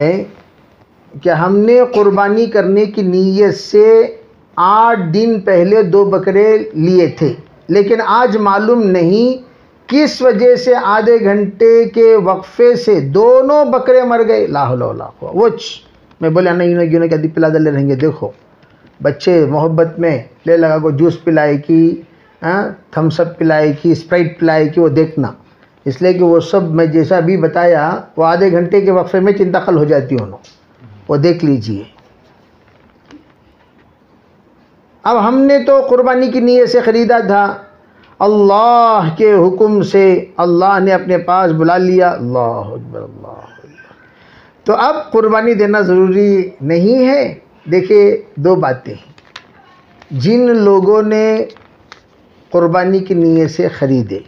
ہے کہ ہم نے قربانی کرنے کی نیت سے 8 دن پہلے 2 بکرے لیے تھے، لیکن آج معلوم نہیں کس وجہ سے آدھے گھنٹے کے وقفے سے دونوں بکرے مر گئے۔ لا حول ولا قوت۔ میں بولا نہیں گیوں کہ پلا دلے رہیں گے۔ دیکھو بچے محبت میں لے لگا کو جوس پلائے کی، تھمس اپ پلائے کی، اسپرائٹ پلائے کی، وہ دیکھنا، اس لیے کہ وہ سب میں جیسا بھی بتایا وہ آدھے گھنٹے کے وقفے میں انتقال ہو جاتی انہوں، وہ دیکھ لیجئے۔ اب ہم نے تو قربانی کی نیت سے خریدا تھا، اللہ کے حکم سے اللہ نے اپنے پاس بلا لیا، اللہ اکبر اللہ اکبر، تو اب قربانی دینا ضروری نہیں ہے۔ دیکھیں 2 باتیں ہیں، جن لوگوں نے قربانی کی نیت سے خریدے،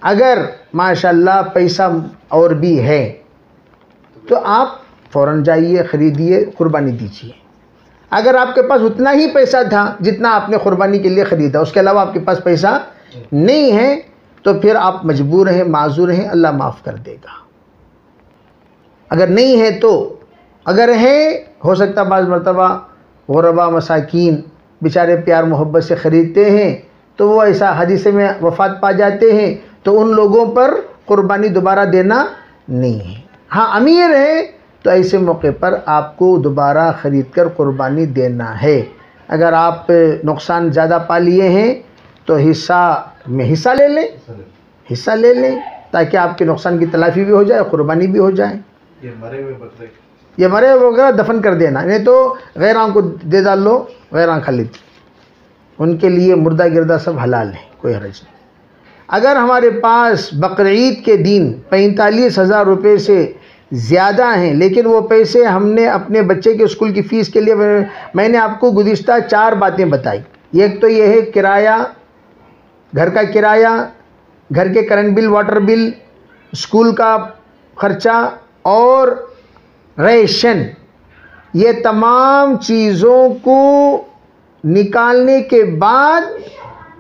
اگر ماشاءاللہ پیسہ اور بھی ہے تو آپ فوراً جائیے، خریدیے، قربانی دیجیے۔ اگر آپ کے پاس اتنا ہی پیسہ تھا جتنا آپ نے قربانی کے لیے خریدا، اس کے علاوہ آپ کے پاس پیسہ نہیں ہے، تو پھر آپ مجبور ہیں، معذور ہیں، اللہ معاف کر دے گا۔ اگر نہیں ہے تو، اگر ہے، ہو سکتا بعض مرتبہ غربا مساکین بیچارے پیار محبت سے خریدتے ہیں تو وہ ایسا حادثے میں وفات پا جاتے ہیں، تو ان لوگوں پر قربانی دوبارہ دینا نہیں ہے۔ ہاں امیر ہے تو ایسے موقع پر آپ کو دوبارہ خرید کر قربانی دینا ہے۔ اگر آپ نقصان زیادہ پا لیے ہیں تو حصہ لے لیں تاکہ آپ کے نقصان کی تلافی بھی ہو جائے، قربانی بھی ہو جائے۔ یہ مرے ہوئے وغیرہ دفن کر دینا، نہیں تو غیراں کو دے ڈالو، غیراں کھا لیتی، ان کے لیے مردہ گردہ سب حلال ہے، کوئی حرج نہیں۔ اگر ہمارے پاس بقرعید کے دن 45,000 روپے سے زیادہ ہیں، لیکن وہ پیسے ہم نے اپنے بچے کے اسکول کی فیس کے لیے، میں نے آپ کو گزشتہ 4 باتیں بتائی۔ ایک تو یہ ہے کرایہ، گھر کا کرایہ، گھر کے کرنٹ بل، واٹر بل، اسکول کا خرچہ اور ریشن، یہ تمام چیزوں کو نکالنے کے بعد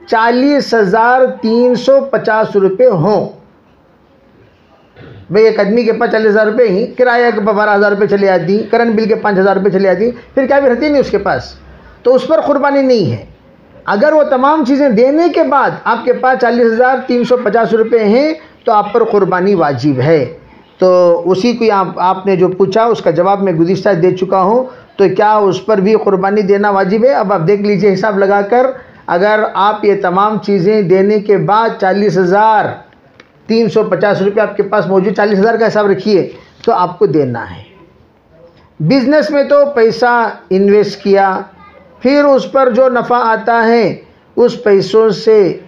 40,350 روپے ہوں۔ بھئی ایک آدمی کے پاس 40,000 روپے ہی، کرایہ کے 12,000 روپے چلے آتی، کرنٹ بل کے 5,000 روپے چلے آتی، پھر کیا بھی رہتی نہیں اس کے پاس، تو اس پر قربانی نہیں ہے۔ اگر وہ تمام چیزیں دینے کے بعد آپ کے پاس 40,350 روپے ہیں تو آپ پر قربانی واجب ہے۔ تو اسی کو آپ نے جو پوچھا اس کا جواب میں گزشتہ دے چکا ہوں، تو کیا اس پر بھی قربانی دینا واجب ہے؟ اب آپ دیکھ لیجئے حساب لگا کر، اگر آپ یہ تمام چیزیں دینے کے بعد 40,350 روپے آپ کے پاس موجود، 40,000 کا حساب رکھیے، تو آپ کو دینا ہے۔ بزنس میں تو پیسہ انویسٹ کیا، پھر اس پر جو نفع آتا ہے اس پیسوں سے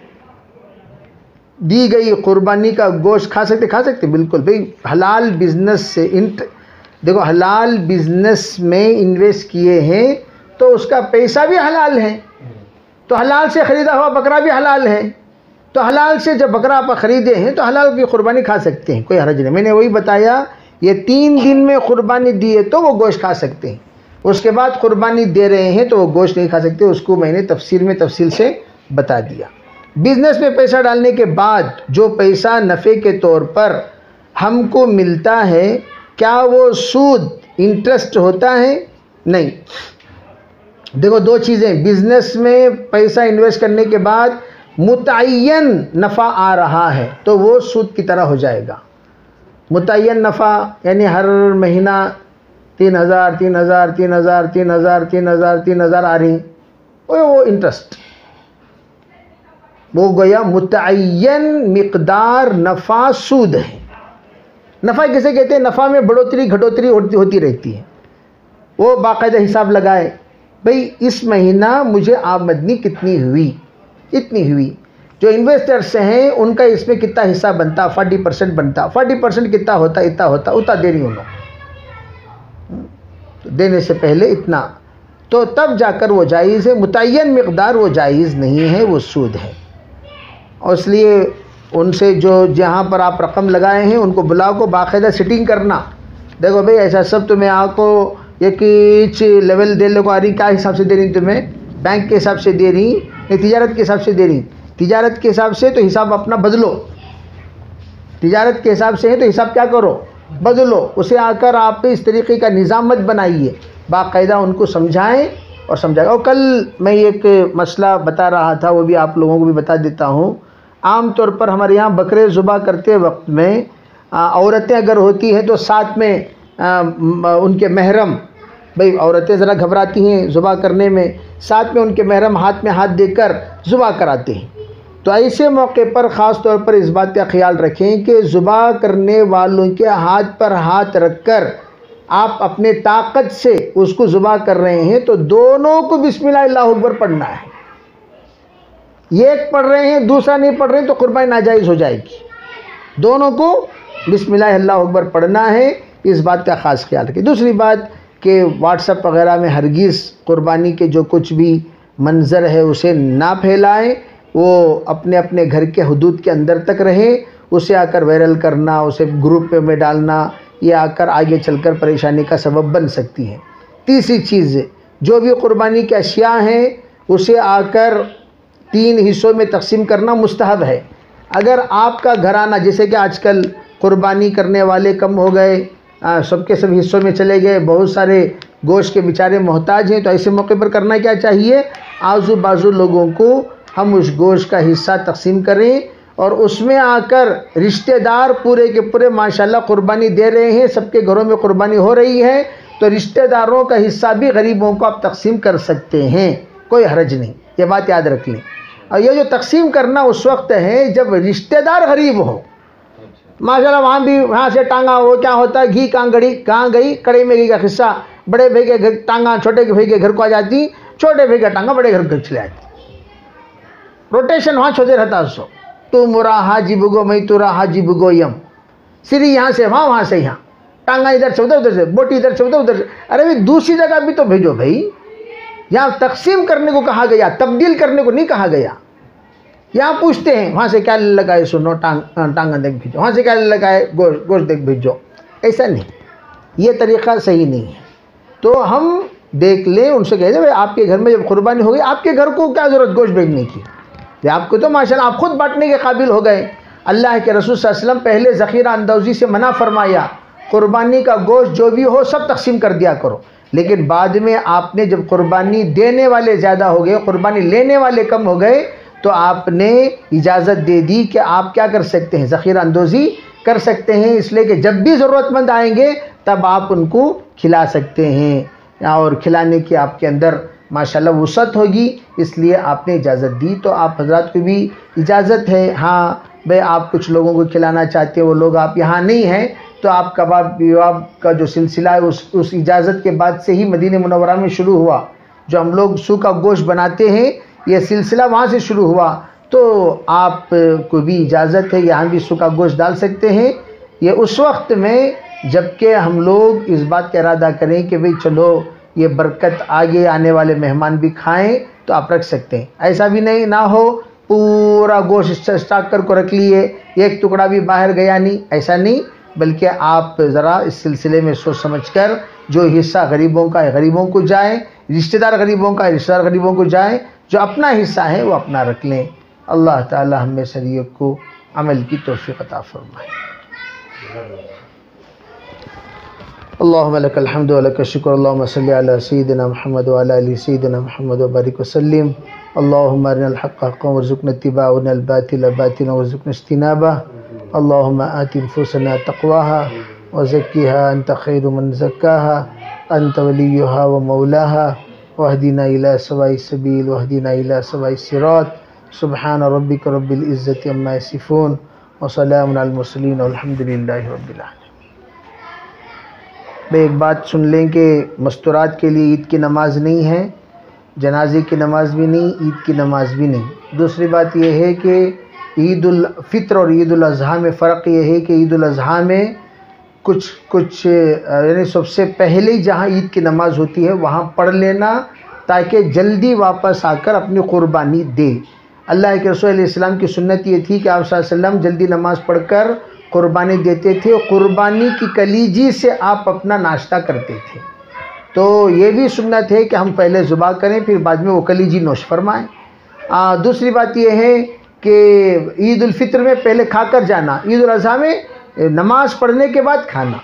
دی گئی قربانی کا گوشت کھا سکتے بالکل۔ بھئی حلال بزنس سے دیکھو، حلال بزنس میں انویسٹ کیے ہیں تو اس کا پیسہ بھی حلال ہے، تو حلال سے خریدا ہوا بکرا بھی حلال ہے، تو حلال سے جب بکرا آپ خریدے ہیں تو حلال کی قربانی کھا سکتے ہیں، کوئی حرج نہیں۔ میں نے وہی بتایا، یہ 3 دن میں قربانی دیے تو وہ گوشت کھا سکتے ہیں، اس کے بعد قربانی دے رہے ہیں تو وہ گوشت نہیں کھا سکتے، اس کو میں نے تفصیل سے بتا دیا۔ بزنس میں پیسہ ڈالنے کے بعد جو پیسہ نفع کے طور پر ہم کو ملتا ہے، کیا وہ سود انٹرسٹ ہوتا ہے؟ نہیں۔ دیکھو 2 چیزیں، بزنس میں پیسہ انویسٹ کرنے کے بعد متعین نفع آ رہا ہے تو وہ سود کی طرح ہو جائے گا۔ متعین نفع یعنی ہر مہینہ 3,000 آ رہی، وہ انٹرسٹ، وہ گویا متعین مقدار نفع سود ہے۔ نفع کسے کہتے ہیں؟ نفع میں بڑھوتری گھٹوتری ہوتی رہتی ہے، وہ باقاعدہ حساب لگائے، بھئی اس مہینہ مجھے آمدنی کتنی ہوئی، اتنی ہوئی۔ جو انویسٹرز ہیں ان کا اس میں کتنا حصہ بنتا، 40% بنتا، 40% کتنا ہوتا، اتنا دے رہی انہوں، دینے سے پہلے اتنا، تو تب جا کر وہ جائز ہے۔ متعین مقدار وہ جائز نہیں ہے، وہ سود ہے۔ اور اس لیے ان سے جو جہاں پر آپ رقم لگائے ہیں ان کو بلاؤ کو باقاعدہ سیٹنگ کرنا، دیکھو بھئی ایسا سب تو میں آپ کو ایک لیول دے لے کو آ رہی، کیا حساب سے دے رہی تمہیں؟ بینک کے حساب سے دے رہی یا تجارت کے حساب سے دے رہی؟ تجارت کے حساب سے تو حساب اپنا بدلو، تجارت کے حساب سے ہے تو حساب کیا کرو، بدلو اسے آ کر آپ اس طریقے کا نظام مت بنائیے، باقاعدہ ان کو سمجھائیں اور سمجھائیں۔ اور کل میں ایک مسئلہ بتا رہا تھا، وہ بھی آپ لوگوں کو بھی بتا دیتا ہوں۔ عام طور پر ہمارے یہاں بکرے ذبح کرتے وقت میں عورتیں اگر ہوتی ہیں تو ساتھ میں ان کے محرم، بھئی عورتیں ذرا گھبراتی ہیں ذبح کرنے میں، ساتھ میں ان کے محرم ہاتھ میں ہاتھ دے کر ذبح کراتے ہیں۔ تو ایسے موقع پر خاص طور پر اس بات کا خیال رکھیں کہ ذبح کرنے والوں کے ہاتھ پر ہاتھ رکھ کر آپ اپنے طاقت سے اس کو ذبح کر رہے ہیں تو دونوں کو بسم اللہ اللہ اکبر پڑھنا ہے۔ ایک پڑھ رہے ہیں دوسرا نہیں پڑھ رہے ہیں تو قربانی ناجائز ہو جائے گی۔ دونوں کو بسم اللہ اللہ اکبر پڑھنا ہے، اس بات کا خاص خیال رکھیں۔ دوسری بات کہ واٹس ایپ وغیرہ میں ہرگز قربانی کے جو کچھ بھی منظر ہے اسے نہ پھیلائیں، وہ اپنے اپنے گھر کے حدود کے اندر تک رہے۔ اسے آ کر وائرل کرنا، اسے گروپ میں ڈالنا، یہ آ کر آگے چل کر پریشانی کا سبب بن سکتی ہیں۔ تیسری چیز، جو بھی قربانی کی اشیاء ہیں اسے آ کر 3 حصوں میں تقسیم کرنا مستحب ہے۔ اگر آپ کا گھرانہ، جیسے کہ آج کل قربانی کرنے والے کم ہو گئے، سب کے سب حصوں میں چلے گئے، بہت سارے گوشت کے بیچارے محتاج ہیں، تو ایسے موقع پر کرنا کیا چاہیے؟ آزو بازو لوگوں کو ہم اس گوشت کا حصہ تقسیم کریں، اور اس میں آ کر رشتہ دار پورے کے پورے ماشاءاللہ قربانی دے رہے ہیں، سب کے گھروں میں قربانی ہو رہی ہے، تو رشتہ داروں کا حصہ بھی غریبوں کو آپ تقسیم کر سکتے ہیں، کوئی حرج نہیں، یہ بات یاد رکھ لیں۔ اور یہ جو تقسیم کرنا اس وقت ہے جب رشتہ دار غریب ہو، ماشاءاللہ وہاں بھی وہاں سے ٹانگا، وہ کیا ہوتا ہے گھی کہاں گئی، کڑی میں گھی کا قصہ، بڑے بھائی کے گھر ٹانگا چھوٹے کے بھائی کے گھر کو آ جاتی، چھوٹے بھائی کا ٹانگا بڑے گھر کو چلے آتی، روٹیشن وہاں چھوتے رہتا سو، تو مرا حاجی بگو میں تورا حاجی بگو یم، سری یہاں سے وہاں، وہاں سے یہاں، ٹانگا ادھر سے ادھر سے، بوٹی ادھر سے ادھر سے، ارے بھی دوسری جگہ بھی تو بھیجو بھائی۔ یہاں تقسیم کرنے کو کہا گیا، تبدیل کرنے کو نہیں کہا گیا۔ یہاں پوچھتے ہیں وہاں سے کیا لگائے سنو ٹانگا دیکھ بھیجو، وہاں سے کیا لگائے گوشت دیکھ بھیجو، ایسا نہیں، یہ طریقہ صحیح نہیں ہے۔ تو ہم دیکھ لیں، ان سے کہہ دیں بھائی آپ کے گھر میں جب قربانی ہوگی، آپ کے گھر کو کیا ضرورت گوشت بھیجنے کی، آپ کو تو ماشاءاللہ آپ خود بانٹنے کے قابل ہو گئے۔ اللہ کے رسول صلی اللہ علیہ وسلم پہلے ذخیرہ اندوزی سے منع فرمایا، قربانی کا گوشت جو بھی ہو سب تقسیم کر دیا کرو، لیکن بعد میں آپ نے جب قربانی دینے والے زیادہ ہو گئے، قربانی لینے والے کم ہو گئے، تو آپ نے اجازت دے دی کہ آپ کیا کر سکتے ہیں، ذخیرہ اندوزی کر سکتے ہیں، اس لیے کہ جب بھی ضرورت مند آئیں گے تب آپ ان کو کھلا سکتے ہیں، اور کھلانے کی آپ کے اندر ماشاءاللہ وسعت ہوگی، اس لیے آپ نے اجازت دی۔ تو آپ حضرات کو بھی اجازت ہے، ہاں بھائی آپ کچھ لوگوں کو کھلانا چاہتے ہیں، وہ لوگ آپ یہاں نہیں ہیں، تو آپ کباب کا جو سلسلہ ہے اس اجازت کے بعد سے ہی مدینہ منورہ میں شروع ہوا، جو ہم لوگ سو کا گوشت بناتے ہیں یہ سلسلہ وہاں سے شروع ہوا، تو آپ کو بھی اجازت ہے یہاں بھی سو کا گوشت ڈال سکتے ہیں۔ یہ اس وقت میں جب کہ ہم لوگ اس بات کا ارادہ کریں کہ بھئی چلو یہ برکت آگے آنے والے مہمان بھی کھائیں، تو آپ رکھ سکتے ہیں۔ ایسا بھی نہیں نہ ہو پورا گوشت اسٹاک کر کو رکھ لیے، ایک ٹکڑا بھی باہر گیا نہیں، ایسا نہیں، بلکہ آپ ذرا اس سلسلے میں سوچ سمجھ کر جو حصہ غریبوں کا ہے غریبوں کو جائیں، رشتہ دار غریبوں کا ہے رشتہ دار غریبوں کو جائیں، جو اپنا حصہ ہے وہ اپنا رکھ لیں۔ اللہ تعالی ہم میں شریعت کو عمل کی توفیق عطا فرمائے۔ اللہم لک الحمد و لک الشکر، اللہم صلی علی سیدنا محمد و علی آل سیدنا محمد و بارک وسلم۔ اللہم ارنا الحق حقا وارزقنا اتباعہ، ارنا الباطل باطلا وارزقنا اجتنابہ۔ اللہم آت نفوسنا تقواها وزکیها انت خیر من زکاها انت ولیہا ومولاہا، واہدنا الی سواء السبیل واہدنا الی سواء الصراط۔ سبحان ربک رب العزت عما یصفون وسلام علی المرسلین والحمد للہ رب العالمین۔ میں ایک بات سن لیں کہ مستورات کے لیے عید کی نماز نہیں ہے، جنازے کی نماز بھی نہیں، عید کی نماز بھی نہیں۔ دوسری بات یہ ہے کہ عید الفطر اور عید الاضحیٰ میں فرق یہ ہے کہ عید الاضحیٰ میں کچھ یعنی سب سے پہلے جہاں عید کی نماز ہوتی ہے وہاں پڑھ لینا، تاکہ جلدی واپس آ کر اپنی قربانی دے۔ اللہ کے رسول علیہ السلام کی سنت یہ تھی کہ آپ صلی اللہ علیہ وسلم جلدی نماز پڑھ کر قربانی دیتے تھے، قربانی کی کلیجی سے آپ اپنا ناشتہ کرتے تھے۔ تو یہ بھی سنت ہے کہ ہم پہلے ذبح کریں پھر بعد میں وہ کلیجی نوش فرمائیں۔ دوسری بات یہ ہے کہ عید الفطر میں پہلے کھا کر جانا، عید الاضحیٰ میں نماز پڑھنے کے بعد کھانا،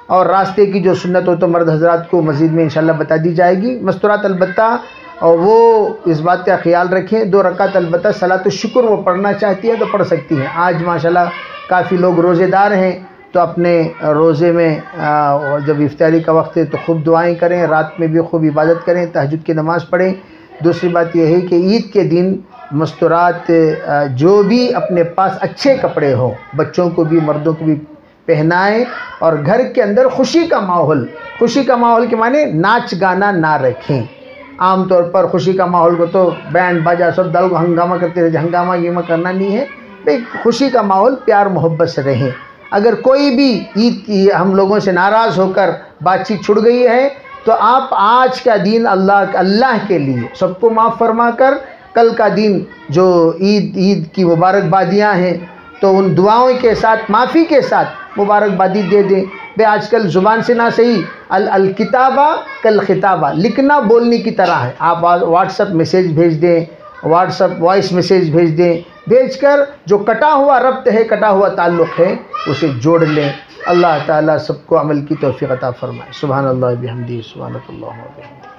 اور راستے کی جو سنت ہو تو مرد حضرات کو مزید میں انشاءاللہ بتا دی جائے گی۔ مستورات البتہ اور وہ اس بات کا خیال رکھیں، 2 رکعت البتہ صلاۃ الشکر وہ پڑھنا چاہتی ہے تو پڑھ سکتی ہیں۔ آج ماشاءاللہ کافی لوگ روزے دار ہیں تو اپنے روزے میں جب افطاری کا وقت ہے تو خوب دعائیں کریں، رات میں بھی خوب عبادت کریں، تہجد کی نماز پڑھیں۔ دوسری بات یہ ہے کہ عید کے دن مستورات جو بھی اپنے پاس اچھے کپڑے ہوں، بچوں کو بھی مردوں کو بھی پہنائیں، اور گھر کے اندر خوشی کا ماحول کے معنی ناچ گانا نہ رکھیں۔ عام طور پر خوشی کا ماحول کو تو بینڈ باجا سب ڈال کو ہنگامہ کرتے رہے، ہنگامہ گیمہ کرنا نہیں ہے، خوشی کا ماحول پیار محبت سے رہیں۔ اگر کوئی بھی عید کی ہم لوگوں سے ناراض ہو کر بات چیت چھڑ گئی ہے تو آپ آج کا دن اللہ کے لیے سب کو معاف فرما کر کل کا دن جو عید کی مبارکبادیاں ہیں تو ان دعاؤں کے ساتھ معافی کے ساتھ مبارکبادی دے دیں۔ بے آج کل زبان سے نہ صحیح، الکتابہ کل خطابہ، لکھنا بولنے کی طرح ہے۔ آپ واٹس ایپ میسیج بھیج دیں، واٹس ایپ وائس میسیج بھیج دیں، بھیج کر جو کٹا ہوا ربط ہے، کٹا ہوا تعلق ہے، اسے جوڑ لیں۔ اللہ تعالیٰ سب کو عمل کی توفیق عطا فرمائے۔ سبحان اللہ بحمدہ، سبحانک اللہم و بحمدک۔